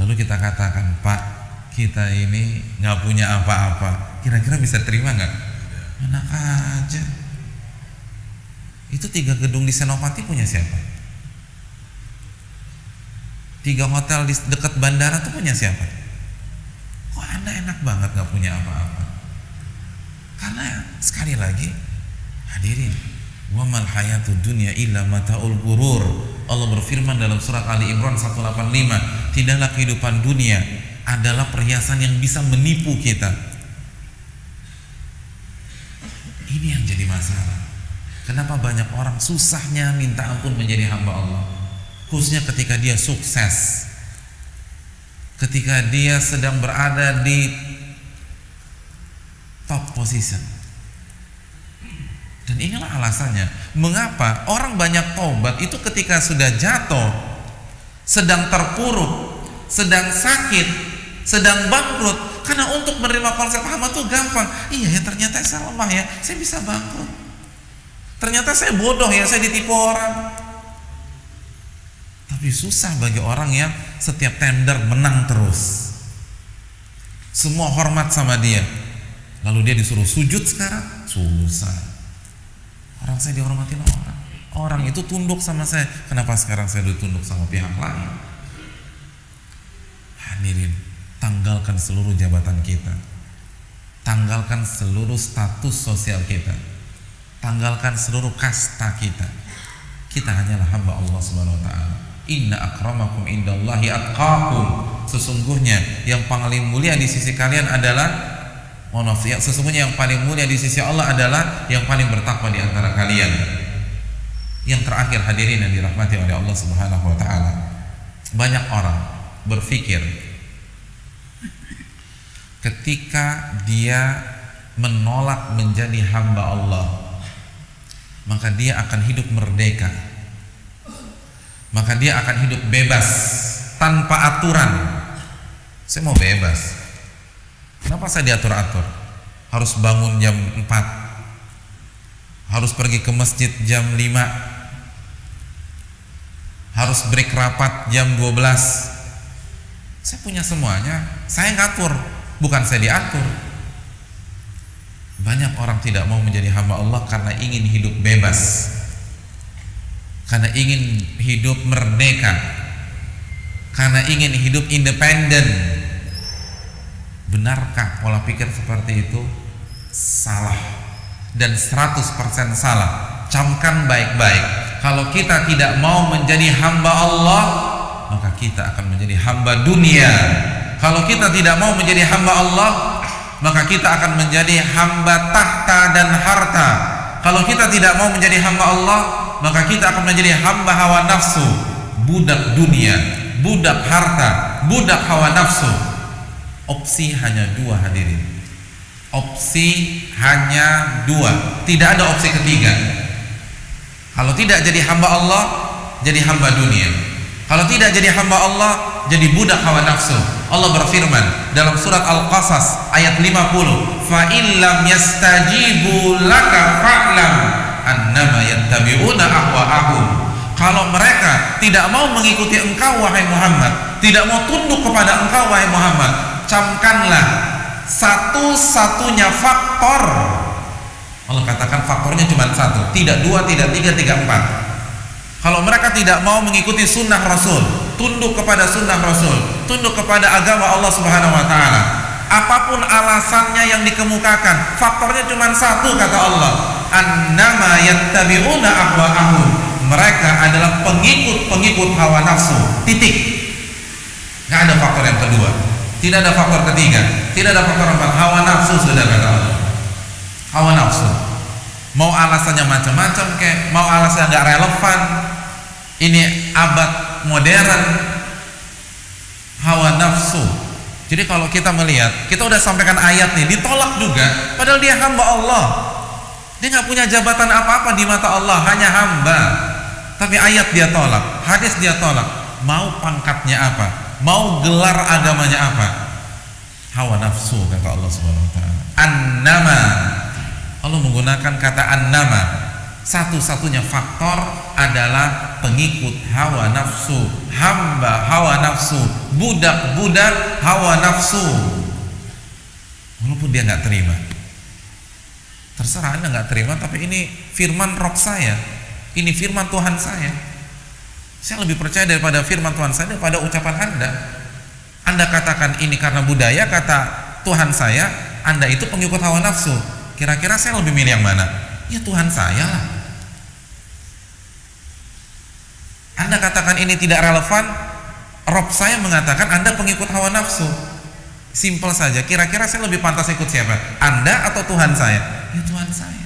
Lalu kita katakan, "Pak, kita ini nggak punya apa-apa." Kira-kira bisa terima nggak? Enak aja. Itu 3 gedung di Senopati punya siapa? 3 hotel di dekat bandara tuh punya siapa? Kok Anda enak banget nggak punya apa-apa? Karena sekali lagi, hadirin, wa mal hayatud dunya illa mataul ghurur. Allah berfirman dalam surat Ali Imran 185, tidaklah kehidupan dunia adalah perhiasan yang bisa menipu kita. Ini yang jadi masalah. Kenapa banyak orang susahnya minta ampun menjadi hamba Allah? Khususnya ketika dia sukses, ketika dia sedang berada di top position. Dan inilah alasannya mengapa orang banyak taubat itu ketika sudah jatuh, sedang terpuruk, sedang sakit, sedang bangkrut. Karena untuk menerima konsep hamba tuh gampang. Iya ya, ternyata saya lemah ya, saya bisa bangkrut. Ternyata saya bodoh ya, saya ditipu orang. Tapi susah bagi orang yang setiap tender menang terus. Semua hormat sama dia. Lalu dia disuruh sujud sekarang, susah. Orang saya dihormatin orang. Orang itu tunduk sama saya. Kenapa sekarang saya ditunduk sama pihak lain? Hadirin, tanggalkan seluruh jabatan kita. Tanggalkan seluruh status sosial kita. Tanggalkan seluruh kasta kita. Kita hanyalah hamba Allah Subhanahu wa taala. Inna akramakum indallahi atqakum. Sesungguhnya yang paling mulia di sisi kalian adalah sesungguhnya yang paling mulia di sisi Allah adalah yang paling bertakwa di antara kalian. Yang terakhir hadirin yang dirahmati oleh Allah Subhanahu wa taala. Banyak orang berpikir ketika dia menolak menjadi hamba Allah, maka dia akan hidup merdeka. Maka dia akan hidup bebas tanpa aturan. Saya mau bebas. Kenapa saya diatur-atur? Harus bangun jam 4, harus pergi ke masjid jam 5, harus break rapat jam 12. Saya punya semuanya, saya ngatur, bukan saya diatur. Banyak orang tidak mau menjadi hamba Allah karena ingin hidup bebas, karena ingin hidup merdeka, karena ingin hidup independen. Benarkah pola pikir seperti itu? Salah, dan 100% salah. Camkan baik-baik. Kalau kita tidak mau menjadi hamba Allah, maka kita akan menjadi hamba dunia. Kalau kita tidak mau menjadi hamba Allah, maka kita akan menjadi hamba tahta dan harta. Kalau kita tidak mau menjadi hamba Allah, maka kita akan menjadi hamba hawa nafsu, budak dunia, budak harta, budak hawa nafsu. Opsi hanya dua hadirin. Opsi hanya dua. Tidak ada opsi ketiga. Kalau tidak jadi hamba Allah, jadi hamba dunia. Kalau tidak jadi hamba Allah, jadi budak hawa nafsu. Allah berfirman dalam surat Al-Qasas ayat 50, "Fa illam yastajibu laka fa'lam annama yattabi'una ahwa'ahum." Kalau mereka tidak mau mengikuti engkau wahai Muhammad, tidak mau tunduk kepada engkau wahai Muhammad, camkanlah satu-satunya faktor. Allah katakan faktornya cuma satu, tidak dua, tidak tiga, tidak empat. Kalau mereka tidak mau mengikuti sunnah Rasul, tunduk kepada sunnah Rasul, tunduk kepada agama Allah Subhanahu wa taala, apapun alasannya yang dikemukakan, faktornya cuma satu, kata Allah, annama yattabi'una ahwa'ahum. Mereka adalah pengikut-pengikut hawa nafsu. Titik. Nggak ada faktor yang kedua, tidak ada faktor ketiga, tidak ada faktor empat. Hawa nafsu sudah, kata Allah. Hawa nafsu. Mau alasannya macam-macam kayak, mau alasannya nggak relevan. Ini abad modern. Hawa nafsu. Jadi kalau kita melihat, kita udah sampaikan ayat nih, ditolak juga, padahal dia hamba Allah. Dia nggak punya jabatan apa-apa di mata Allah, hanya hamba. Tapi ayat dia tolak, hadis dia tolak. Mau pangkatnya apa? Mau gelar agamanya apa? Hawa nafsu, kata Allah Subhanahu wa taala. Annama. Allah menggunakan kata annama. Satu-satunya faktor adalah pengikut hawa nafsu, hamba hawa nafsu, budak-budak hawa nafsu. Walaupun dia nggak terima, terserah Anda nggak terima, tapi ini firman Rabb saya, ini firman Tuhan saya. Saya lebih percaya daripada firman Tuhan saya daripada ucapan Anda. Anda katakan ini karena budaya, kata Tuhan saya, Anda itu pengikut hawa nafsu. Kira-kira saya lebih milih yang mana? Ya Tuhan saya lah. Anda katakan ini tidak relevan, Rabb saya mengatakan Anda pengikut hawa nafsu. Simpel saja. Kira-kira saya lebih pantas ikut siapa? Anda atau Tuhan saya? Ya Tuhan saya.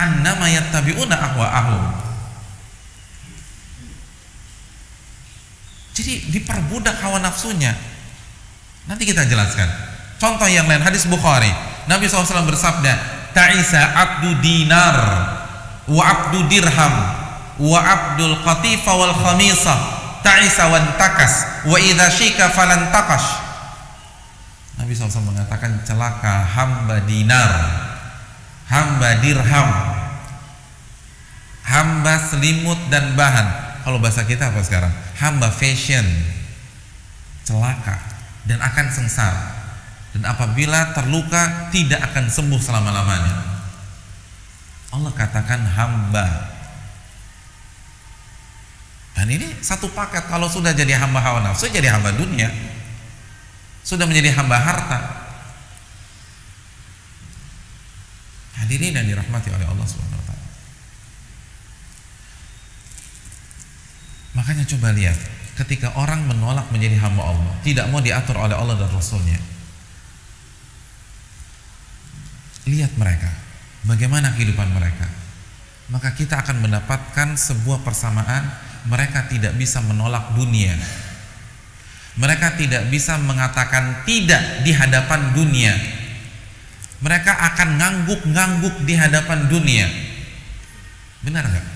Annama yattabi'una ahwa'ahum. Jadi diperbudak hawa nafsunya. Nanti kita jelaskan. Contoh yang lain, hadis Bukhari. Nabi SAW bersabda, "Ta'isa abdu dinar wa abdu dirham wa abdul qatifa wal khamisah ta'isa wan takas wa idza syika falan taqash." Nabi SAW mengatakan celaka hamba dinar, hamba dirham, hamba selimut dan bahan. Kalau bahasa kita apa sekarang? Hamba fashion. Celaka dan akan sengsara. Dan apabila terluka tidak akan sembuh selama-lamanya. Allah katakan hamba. Dan ini satu paket. Kalau sudah jadi hamba hawa nafsu, jadi hamba dunia, sudah menjadi hamba harta. Hadirin yang dirahmati oleh Allah Subhanahu wa taala. Makanya coba lihat, ketika orang menolak menjadi hamba Allah, tidak mau diatur oleh Allah dan Rasulnya, lihat mereka, bagaimana kehidupan mereka. Maka kita akan mendapatkan sebuah persamaan. Mereka tidak bisa menolak dunia. Mereka tidak bisa mengatakan tidak di hadapan dunia. Mereka akan ngangguk-ngangguk di hadapan dunia. Benar nggak?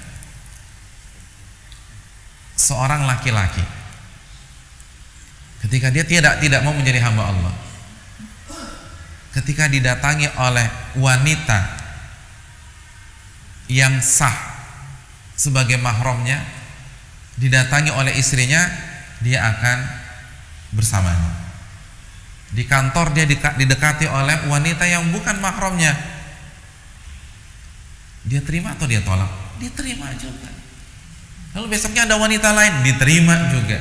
Seorang laki-laki ketika dia tidak mau menjadi hamba Allah, ketika didatangi oleh wanita yang sah sebagai mahramnya, didatangi oleh istrinya, dia akan bersamanya. Di kantor dia didekati oleh wanita yang bukan mahramnya, dia terima atau dia tolak? Diterima juga. Lalu besoknya ada wanita lain, diterima juga.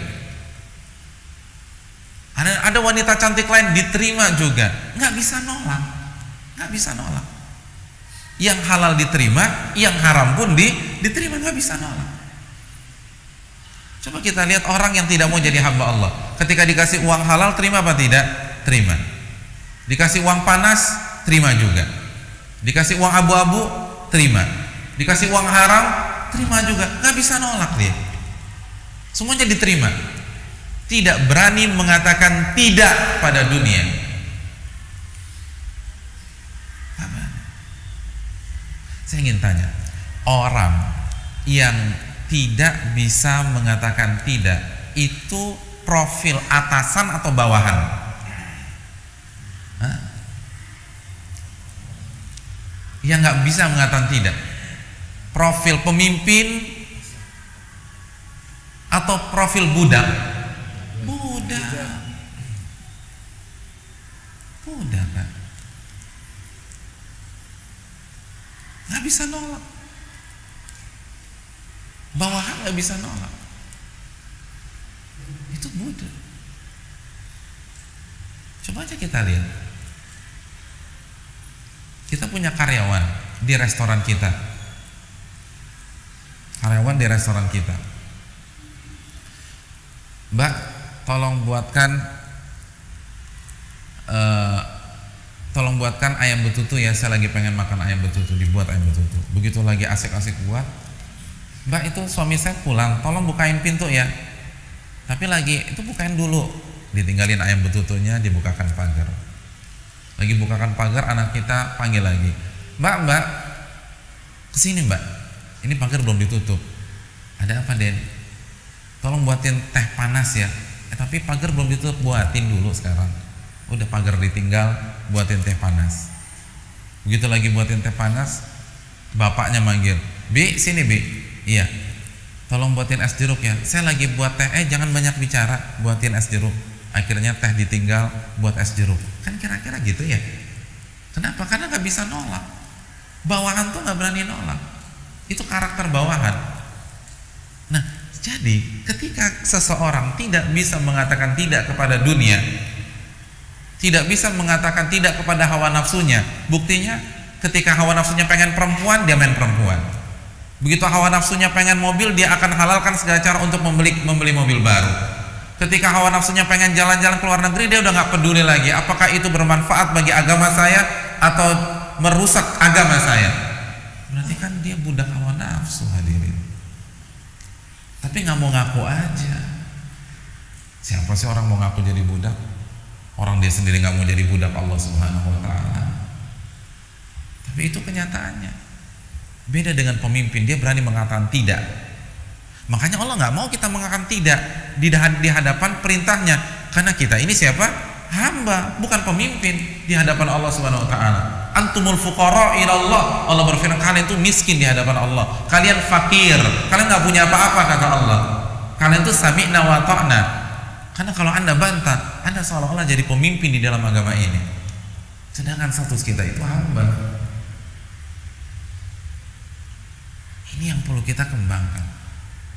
Ada wanita cantik lain, diterima juga. Nggak bisa nolak, nggak bisa nolak. Yang halal diterima, yang haram pun diterima, nggak bisa nolak. Coba kita lihat orang yang tidak mau jadi hamba Allah, ketika dikasih uang halal, terima apa tidak? Terima. Dikasih uang panas, terima juga. Dikasih uang abu-abu, terima. Dikasih uang haram, terima juga. Nggak bisa nolak dia. Semuanya diterima. Tidak berani mengatakan tidak pada dunia. Apa? Saya ingin tanya, orang yang tidak bisa mengatakan tidak, itu profil atasan atau bawahan? Hah? Yang nggak bisa mengatakan tidak, profil pemimpin atau profil budak? Budak kan? Nggak bisa nolak. Bawahan nggak bisa nolak. Itu budak. Coba aja kita lihat. Kita punya karyawan di restoran kita. Karyawan di restoran kita. Mbak, tolong buatkan ayam betutu ya, saya lagi pengen makan ayam betutu. Dibuat ayam betutu. Begitu lagi asik-asik buat, Mbak, itu suami saya pulang, tolong bukain pintu ya. Tapi lagi, itu bukain dulu. Ditinggalin ayam betutunya, dibukakan pagar. Lagi bukakan pagar, anak kita panggil lagi, Mbak, kesini Mbak, ini pagar belum ditutup. Ada apa Den? Tolong buatin teh panas ya. Tapi pagar belum ditutup, buatin dulu sekarang. Udah pagar ditinggal, buatin teh panas. Begitu lagi buatin teh panas, bapaknya manggil, Bi, sini Bi. Iya, tolong buatin es jeruk ya. Saya lagi buat teh, jangan banyak bicara, buatin es jeruk. Akhirnya teh ditinggal, buat es jeruk. Kan kira-kira gitu ya. Kenapa? Karena gak bisa nolak. Bawahan tuh gak berani nolak. Itu karakter bawahan. Nah, jadi ketika seseorang tidak bisa mengatakan tidak kepada dunia, tidak bisa mengatakan tidak kepada hawa nafsunya, buktinya ketika hawa nafsunya pengen perempuan, dia main perempuan. Begitu hawa nafsunya pengen mobil, dia akan halalkan segala cara untuk membeli mobil baru. Ketika hawa nafsunya pengen jalan-jalan ke luar negeri, dia udah gak peduli lagi apakah itu bermanfaat bagi agama saya atau merusak agama saya. Berarti kan dia budak hawa nafsu, hadirin. Tapi gak mau ngaku aja. Siapa sih orang mau ngaku jadi budak? Orang dia sendiri gak mau jadi budak Allah Subhanahu wa ta'ala. Tapi itu kenyataannya. Beda dengan pemimpin, dia berani mengatakan tidak. Makanya Allah gak mau kita mengatakan tidak di hadapan perintahnya. Karena kita ini siapa? Hamba, bukan pemimpin di hadapan Allah Subhanahu wa ta'ala. Antumul fuqara ilallah. Allah berfirman, kalian itu miskin di hadapan Allah. Kalian fakir, kalian gak punya apa-apa, kata Allah. Kalian itu sami'na wa ta'na. Karena kalau anda bantah, anda seolah-olah jadi pemimpin di dalam agama ini. Sedangkan status kita itu hamba. Ini yang perlu kita kembangkan.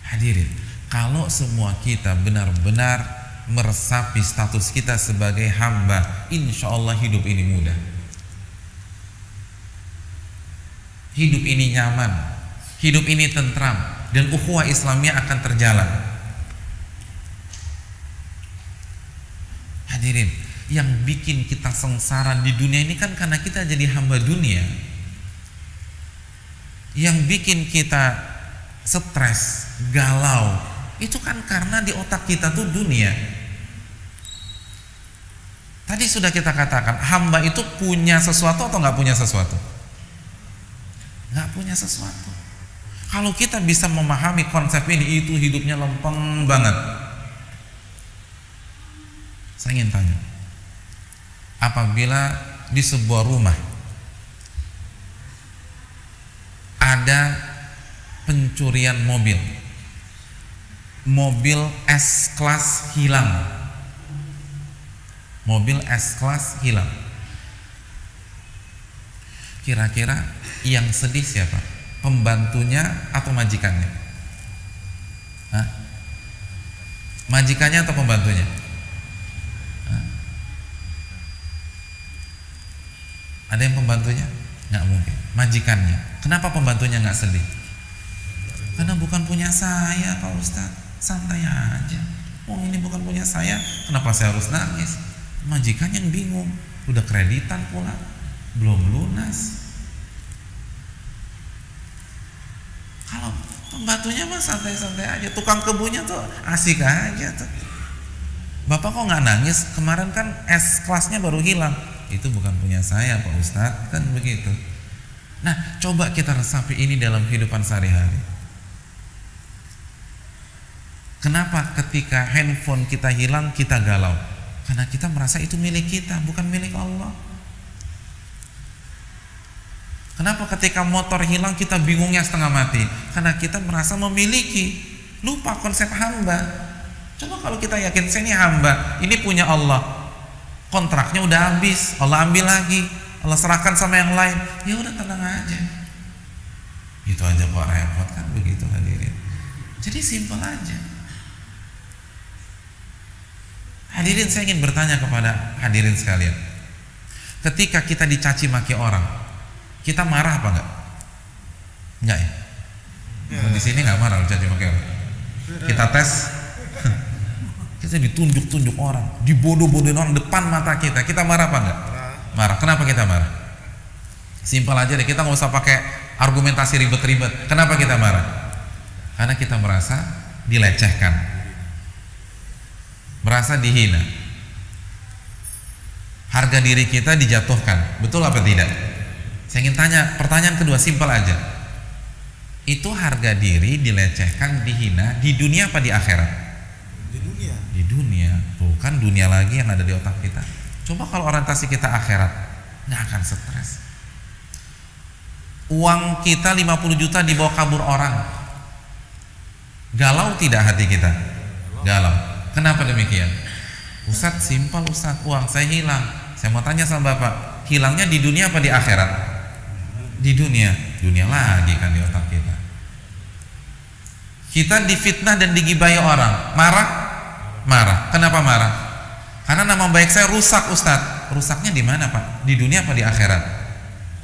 Hadirin, kalau semua kita benar-benar meresapi status kita sebagai hamba, insya Allah hidup ini mudah, hidup ini nyaman, hidup ini tentram, dan ukhuwah Islamiyah akan terjalan. Hadirin, yang bikin kita sengsara di dunia ini kan karena kita jadi hamba dunia. Yang bikin kita stres, galau, itu kan karena di otak kita tuh dunia. Tadi sudah kita katakan, hamba itu punya sesuatu atau nggak punya sesuatu? Nggak punya sesuatu. Kalau kita bisa memahami konsep ini, itu hidupnya lempeng banget. Saya ingin tanya, apabila di sebuah rumah ada pencurian mobil S-Class hilang, mobil S-Class hilang, kira-kira yang sedih siapa? Pembantunya atau majikannya? Hah? Majikannya atau pembantunya? Hah? Ada yang pembantunya? Nggak mungkin. Majikannya. Kenapa pembantunya nggak sedih? Karena bukan punya saya, Pak Ustadz. Santai aja. Oh, ini bukan punya saya, kenapa saya harus nangis? Majikan yang bingung, udah kreditan pula, belum lunas. Kalau pembantunya mah santai-santai aja, tukang kebunnya tuh asik aja tuh. Bapak kok nggak nangis? Kemarin kan S-Classnya baru hilang. Itu bukan punya saya, Pak Ustadz, kan begitu. Nah, coba kita resapi ini dalam kehidupan sehari-hari. Kenapa ketika handphone kita hilang kita galau? Karena kita merasa itu milik kita, bukan milik Allah. Kenapa ketika motor hilang kita bingungnya setengah mati? Karena kita merasa memiliki, lupa konsep hamba. Coba kalau kita yakin saya ini hamba, ini punya Allah, kontraknya udah habis, Allah ambil lagi, Allah serahkan sama yang lain, ya udah tenang aja. Itu aja kok repot kan, begitu hadirin. Jadi simpel aja. Hadirin, saya ingin bertanya kepada hadirin sekalian. Ketika kita dicaci maki orang, kita marah apa enggak? Enggak ya? Di sini enggak marah dicaci maki orang. Kita tes. Kita ditunjuk-tunjuk orang, dibodoh-bodohin orang depan mata kita. Kita marah apa enggak? Marah. Kenapa kita marah? Simpel aja deh, kita nggak usah pakai argumentasi ribet-ribet. Kenapa kita marah? Karena kita merasa dilecehkan, merasa dihina, harga diri kita dijatuhkan. Betul apa tidak? Saya ingin tanya, pertanyaan kedua simpel aja. Itu harga diri dilecehkan, dihina di dunia apa di akhirat? Di dunia. Di dunia. Tuh kan dunia lagi yang ada di otak kita. Coba kalau orientasi kita akhirat, nggak akan stres. Uang kita 50 juta dibawa kabur orang, galau tidak hati kita? Galau. Kenapa demikian? Ustadz, simpel Ustadz, uang saya hilang. Saya mau tanya sama Bapak, hilangnya di dunia apa di akhirat? Di dunia. Dunia lagi kan di otak kita. Kita difitnah dan digibahi orang, marah? Marah. Kenapa marah? Karena nama baik saya rusak Ustadz. Rusaknya di mana Pak? Di dunia apa di akhirat?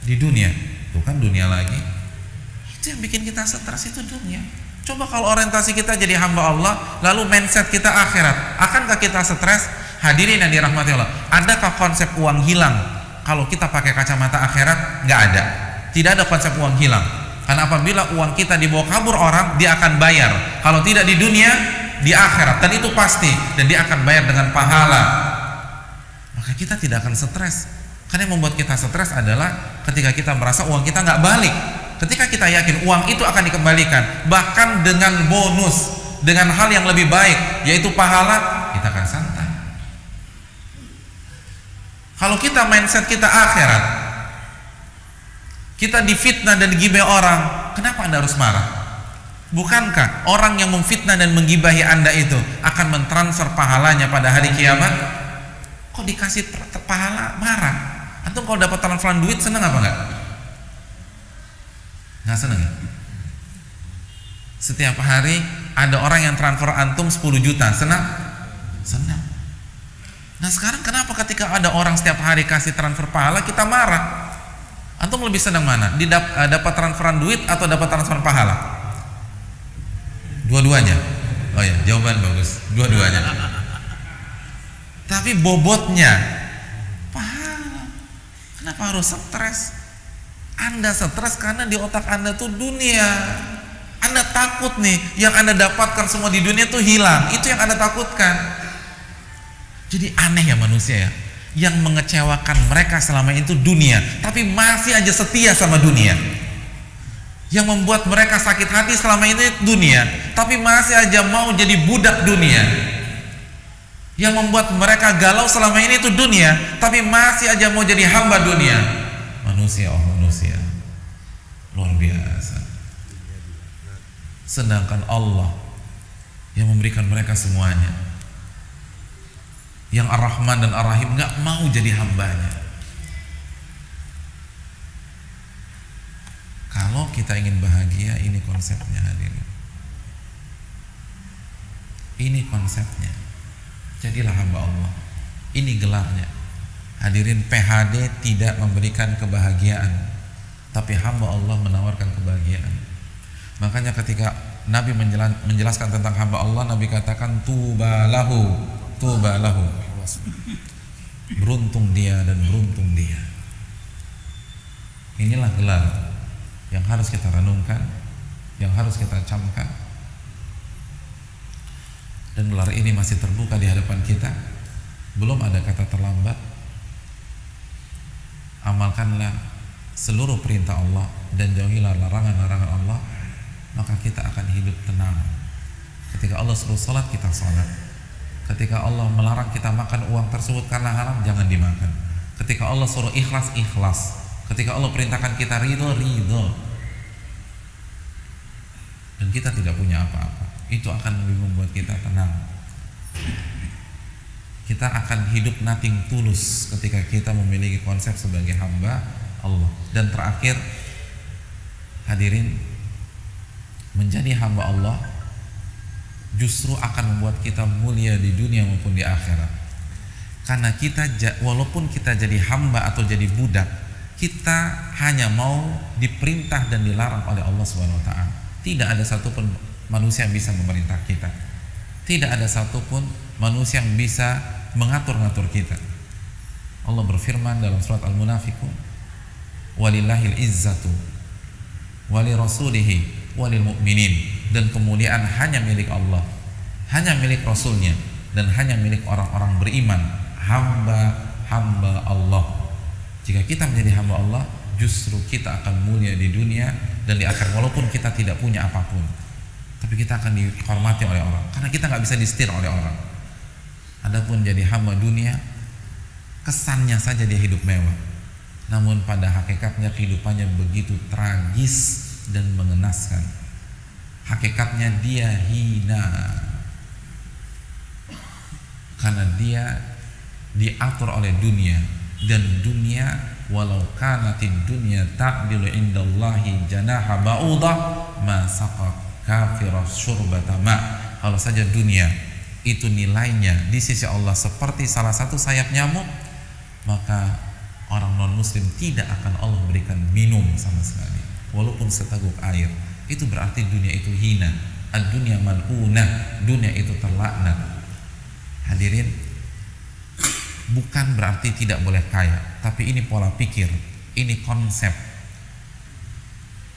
Di dunia. Tuh kan dunia lagi. Itu yang bikin kita stres, itu dunia. Coba kalau orientasi kita jadi hamba Allah, lalu mindset kita akhirat, akankah kita stres? Hadirin yang dirahmati Allah, adakah konsep uang hilang kalau kita pakai kacamata akhirat? Nggak ada. Tidak ada konsep uang hilang. Karena apabila uang kita dibawa kabur orang, dia akan bayar. Kalau tidak di dunia, di akhirat, dan itu pasti, dan dia akan bayar dengan pahala. Maka kita tidak akan stres. Karena yang membuat kita stres adalah ketika kita merasa uang kita nggak balik. Ketika kita yakin uang itu akan dikembalikan, bahkan dengan bonus, dengan hal yang lebih baik, yaitu pahala, kita akan santai. Kalau kita mindset kita akhirat, kita difitnah dan digibahi orang, kenapa Anda harus marah? Bukankah orang yang memfitnah dan menggibahi Anda itu akan mentransfer pahalanya pada hari kiamat? Kok dikasih pahala marah? Antum kalau dapat transferan duit seneng apa enggak? Nggak seneng ya? Setiap hari ada orang yang transfer antum 10 juta, senang? Senang. Nah sekarang kenapa ketika ada orang setiap hari kasih transfer pahala kita marah? Antum lebih senang mana? Dapat transferan duit atau dapat transferan pahala? Dua-duanya. Oh ya, jawaban bagus. Dua-duanya. Tapi bobotnya pahala. Kenapa harus stres? Anda stres karena di otak Anda tuh dunia. Anda takut nih, yang Anda dapatkan semua di dunia tuh hilang. Itu yang Anda takutkan. Jadi aneh ya manusia ya. Yang mengecewakan mereka selama itu dunia, tapi masih aja setia sama dunia. Yang membuat mereka sakit hati selama ini dunia, tapi masih aja mau jadi budak dunia. Yang membuat mereka galau selama ini itu dunia, tapi masih aja mau jadi hamba dunia. Manusia, oh manusia, luar biasa. Sedangkan Allah yang memberikan mereka semuanya, yang Ar-Rahman dan Ar-Rahim, gak mau jadi hambanya. Kalau kita ingin bahagia, ini konsepnya hadirin. Ini konsepnya. Jadilah hamba Allah. Ini gelarnya. Hadirin, PHD tidak memberikan kebahagiaan, tapi hamba Allah menawarkan kebahagiaan. Makanya ketika Nabi menjelaskan tentang hamba Allah, Nabi katakan tuba lahu, tuba lahu. Beruntung dia dan beruntung dia. Inilah gelar yang harus kita renungkan, yang harus kita camkan. Dan gelar ini masih terbuka di hadapan kita. Belum ada kata terlambat. Amalkanlah seluruh perintah Allah dan jauhilah larangan-larangan Allah, maka kita akan hidup tenang. Ketika Allah suruh salat, kita salat. Ketika Allah melarang kita makan uang tersebut karena haram, jangan dimakan. Ketika Allah suruh ikhlas, ikhlas. Ketika Allah perintahkan kita ridho, ridho. Dan kita tidak punya apa-apa, itu akan lebih membuat kita tenang. Kita akan hidup nothing tulus ketika kita memiliki konsep sebagai hamba Allah. Dan terakhir, hadirin, menjadi hamba Allah justru akan membuat kita mulia di dunia maupun di akhirat. Karena kita, walaupun kita jadi hamba atau jadi budak, kita hanya mau diperintah dan dilarang oleh Allah Subhanahu wa taala. Tidak ada satupun manusia yang bisa memerintah kita. Tidak ada satupun manusia yang bisa mengatur-ngatur kita. Allah berfirman dalam surat Al-Munafiqun, walillahil izzatu wali rasulihi walil mu'minin, dan kemuliaan hanya milik Allah, hanya milik Rasulnya, dan hanya milik orang-orang beriman, hamba-hamba Allah. Jika kita menjadi hamba Allah, justru kita akan mulia di dunia dan di akhirat, walaupun kita tidak punya apapun, tapi kita akan dihormati oleh orang, karena kita nggak bisa disetir oleh orang. Adapun jadi hamba dunia, kesannya saja dia hidup mewah, namun pada hakikatnya kehidupannya begitu tragis dan mengenaskan. Hakikatnya dia hina, karena dia diatur oleh dunia, dan dunia walau kanatid dunya ta'dilu indallahi janaha ba'udah ma saqa kafira syurbata ma. Kalau saja dunia itu nilainya di sisi Allah seperti salah satu sayap nyamuk, maka orang non muslim tidak akan Allah berikan minum sama sekali walaupun seteguk air. Itu berarti dunia itu hina. Ad-dunya mal'unah, dunia itu terlaknat. Hadirin, bukan berarti tidak boleh kaya, tapi ini pola pikir, ini konsep.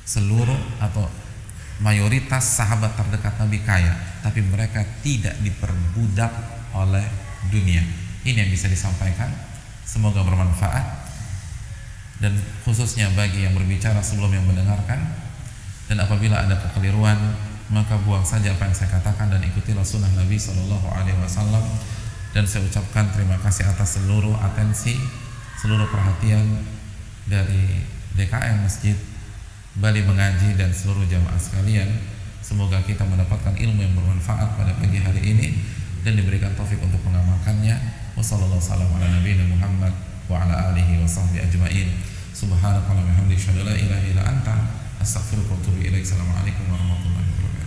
Seluruh atau mayoritas sahabat terdekat Nabi kaya, tapi mereka tidak diperbudak oleh dunia. Ini yang bisa disampaikan, semoga bermanfaat, dan khususnya bagi yang berbicara sebelum yang mendengarkan. Dan apabila ada kekeliruan, maka buang saja apa yang saya katakan dan ikutilah sunnah Nabi SAW. Dan saya ucapkan terima kasih atas seluruh atensi, seluruh perhatian dari DKM Masjid Bali Mengaji dan seluruh jamaah sekalian. Semoga kita mendapatkan ilmu yang bermanfaat pada pagi hari ini dan diberikan taufik untuk mengamalkannya. Wassalamualaikum warahmatullahi wabarakatuh wa ala alihi wa sahbihi ajma'in. Subhanakallahumma wa bihamdika asyhadu an la ilaha illa anta astaghfiruka wa atubu ilaik. Assalamualaikum warahmatullahi wabarakatuh.